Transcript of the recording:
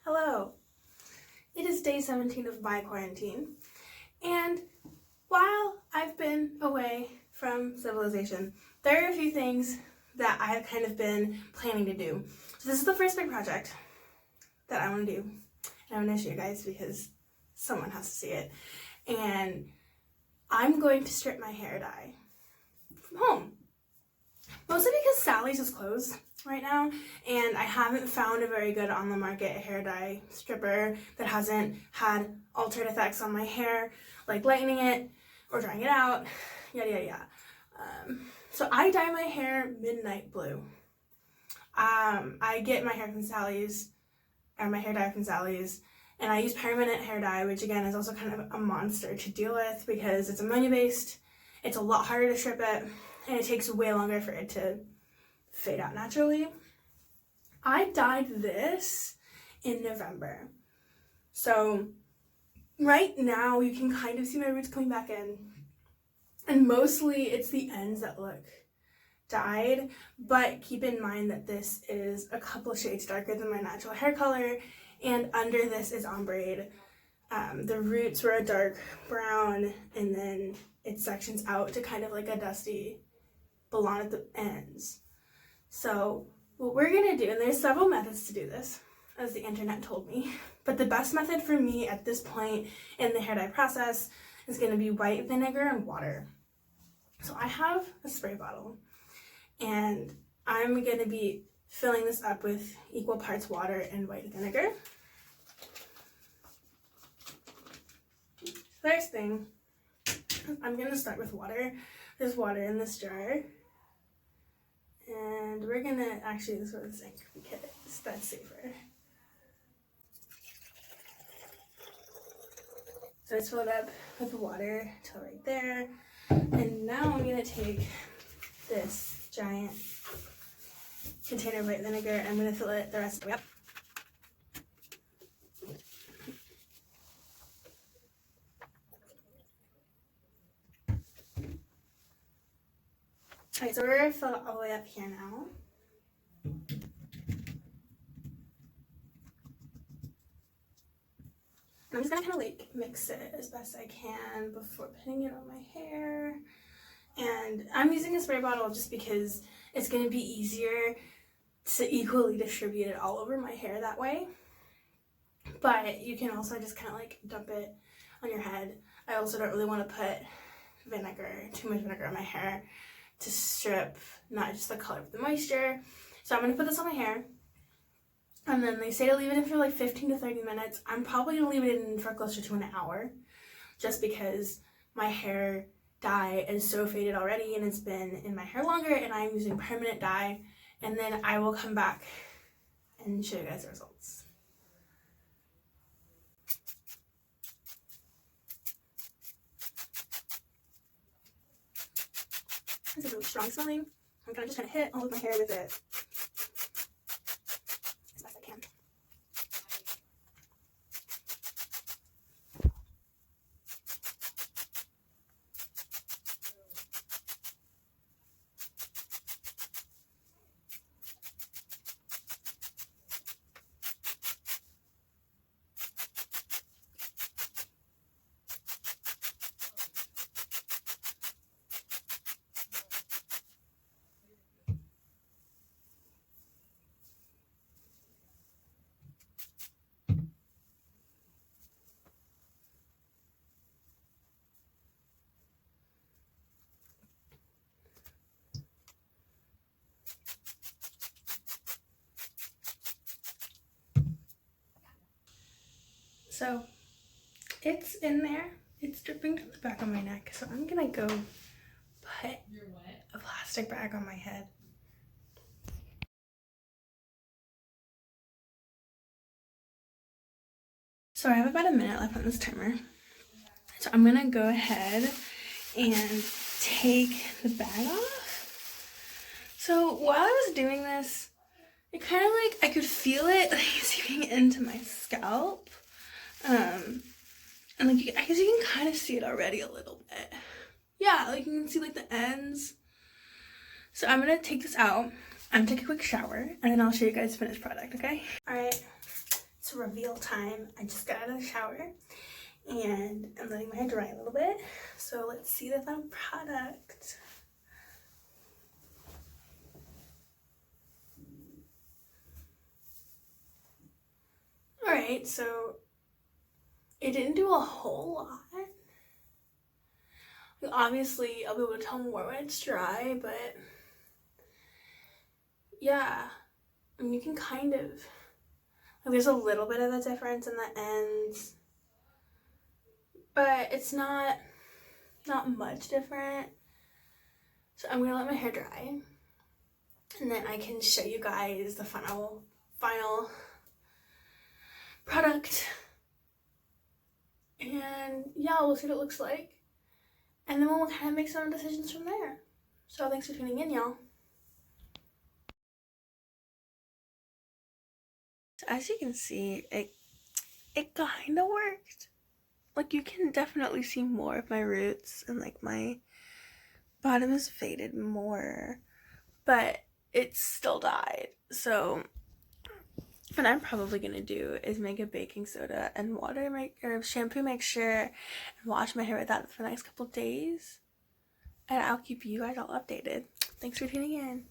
Hello. It is day 17 of my quarantine, and while I've been away from civilization, there are a few things that I've kind of been planning to do. So this is the first big project that I want to do, and I'm going to show you guys because someone has to see it. And I'm going to strip my hair dye from home. Mostly because Sally's is closed right now, and I haven't found a very good on the market hair dye stripper that hasn't had altered effects on my hair, like lightening it or drying it out, yada yada yada. So I dye my hair midnight blue. I get my hair from Sally's, or my hair dye from Sally's, and I use permanent hair dye, which again is also kind of a monster to deal with because it's ammonia based. It's a lot harder to strip it, and it takes way longer for it to fade out naturally. I dyed this in November. So right now you can kind of see my roots coming back in, and mostly it's the ends that look dyed, but keep in mind that this is a couple of shades darker than my natural hair color, and under this is ombre. The roots were a dark brown, and then it sections out to kind of like a dusty blonde at the ends. So what we're gonna do, and there's several methods to do this, as the internet told me, but the best method for me at this point in the hair dye process is gonna be white vinegar and water. So I have a spray bottle, and I'm gonna be filling this up with equal parts water and white vinegar. First thing, I'm gonna start with water. There's water in this jar. And we're gonna actually just go to the sink because that's safer. So it's filled up with water till right there. And now I'm gonna take this giant container of white vinegar and I'm gonna fill it the rest of the way up. Alright, so we're gonna fill it all the way up here now. I'm just gonna kind of like mix it as best I can before putting it on my hair. And I'm using a spray bottle just because it's gonna be easier to equally distribute it all over my hair that way. But you can also just kind of like dump it on your head. I also don't really want to put too much vinegar on my hair to strip not just the color but the moisture. So I'm going to put this on my hair, and then they say to leave it in for like 15 to 30 minutes. I'm probably going to leave it in for closer to an hour just because my hair dye is so faded already and it's been in my hair longer, and I'm using permanent dye, and then I will come back and show you guys the results. This is really strong smelling. I'm gonna just kind of hit all of my hair with it as best I can. So it's in there. It's dripping from the back of my neck. So I'm gonna go put a plastic bag on my head. So I have about a minute left on this timer. So I'm gonna go ahead and take the bag off. So while I was doing this, it kind of like, I could feel it like seeping into my scalp. And like, I guess you can kind of see it already a little bit. Yeah, like you can see like the ends. So I'm gonna take this out. I'm gonna take a quick shower, and then I'll show you guys the finished product, okay? Alright, it's reveal time. I just got out of the shower and I'm letting my hair dry a little bit. So let's see the final product. Alright, so it didn't do a whole lot. Obviously, I'll be able to tell more when it's dry, but yeah, I mean, you can kind of, like, there's a little bit of a difference in the ends, but it's not much different. So I'm gonna let my hair dry, and then I can show you guys the final product. And yeah, we'll see what it looks like. And then we'll kind of make some decisions from there. So thanks for tuning in, y'all. So as you can see, it kind of worked. Like, you can definitely see more of my roots, and like my bottom is faded more, but it's still dyed. So what I'm probably gonna do is make a baking soda and shampoo mixture and wash my hair with that for the next couple days, and I'll keep you guys all updated. Thanks for tuning in.